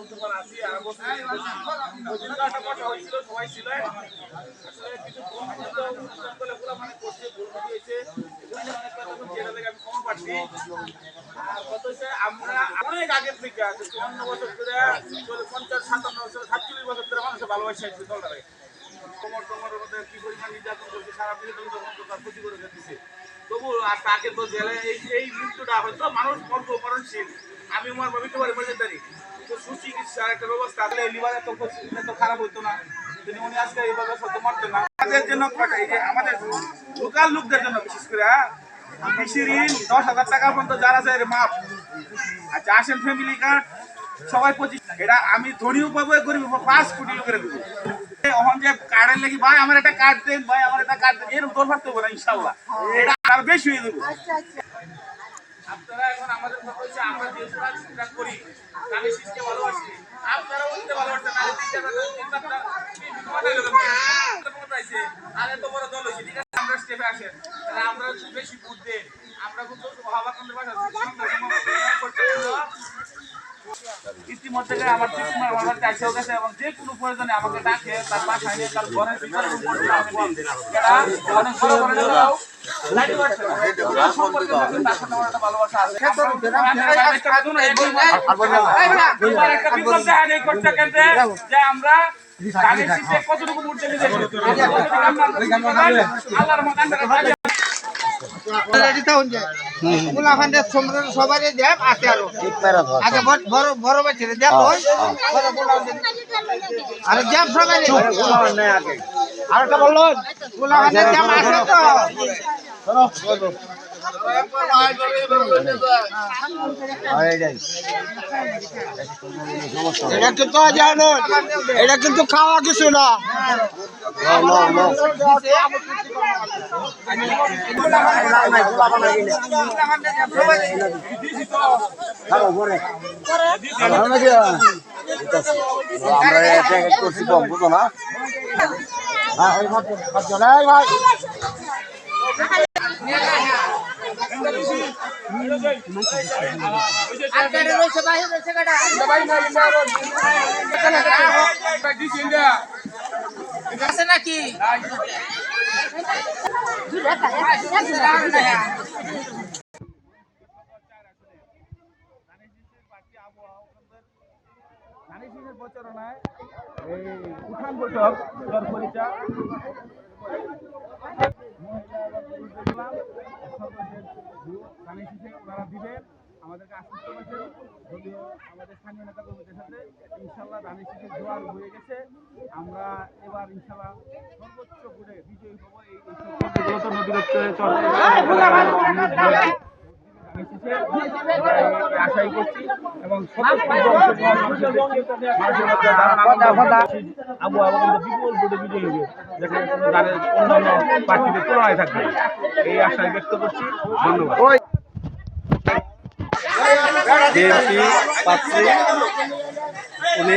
উদ্যোগ আছি আর বছর একটা কথা হয়েছিল সবাই ছিল আসলে কিছু মানে করছে ভুল হয়েছে আমি কম পাচ্ছি আর কত হচ্ছে আমরা অনেক আগের থেকে 54 বছর ধরে 50 57 বছর 47 বছর ধরে মানুষের ভালোবাসা আছে দলটারে কোমরের মধ্যে কি পরিমাণ নির্যাতন করছে সারা পৃথিবীতে তার ক্ষতি করে দিচ্ছে তবু আর তাকে তো জেলে এই মৃত্যুটা হয়তো মানুষ অল্প মরণশীল আমি আমার মৃত্যু পারি মর্যাদারি কিন্তু সুচিকিৎসার একটা ব্যবস্থা আসলে লিভার এত খারাপ হইতো না তিনি উনি আজকে এইভাবে সত্য মারতেন না আমাদের জন্য এই যে আমাদের লোকাল লোকদের জন্য বিশেষ করে কৃষি ঋণ 10,000 টাকা পর্যন্ত যারা যায় মাপ আচ্ছা আসেন ফ্যামিলি কার্ড সবাই 25 এটা আমি ধনীও পাবো গরিব 5 কোটি লোকের দেবো এখন যে কার্ডের লাগি ভাই আমার একটা কার্ড দেন ভাই আমার একটা কার্ড দেন এরকম দরকার তো না ইনশাআল্লাহ এটা আর বেশি হয়ে যাবে আপনারা এখন আমাদের কথা হচ্ছে আমরা যে কাজ করি আমি শিশকে ভালোবাসি আপনারা বলতে ভালোবাসেন না আরে তো বড় দল হয়েছে ঠিক আছে আমরা স্টেপে আসেন তাহলে আমরা বেশি ভোট দেন আমরা কিন্তু হাওয়া কান্দে বাসা ইতিমধ্যে আমার আমার কাছে গেছে এবং যে কোনো প্রয়োজনে আমাকে ডাকে তার বাসায় নিয়ে তার ঘরের ভিতরে ভালোবাসা আছে যে আমরা কতটুকু মূর্তি আল্লাহর সবাই দেব আছে আরো আগে বড় বড় বাচ্চা দেব আরে দেব সবাই আর একটা বললো গোলাহানের দাম আছে তো এটা কিন্তু জানো এটা কিন্তু খাওয়া কিছু না আমরা করছি কম বুঝো না নাকি প্রচারণায় এই উঠান বৈঠক দরপরিচা ওনারা দিবেন আমাদেরকে আশ্বস্ত করেছেন যদিও আমাদের স্থানীয় নেতা কর্মীদের সাথে ইনশাল্লাহ ধানের শীষের জোয়ার হয়ে গেছে আমরা এবার ইনশাল্লাহ সর্বোচ্চ ঘুরে বিজয়ী হবো এই আশাই করছি এবং আবু আবু বিপুল ভোটে বিজয়ী হবে যেখানে অন্যান্য প্রার্থীদের তুলনায় থাকবে এই আশায় ব্যক্ত করছি ধন্যবাদ পাচ্ছি উনি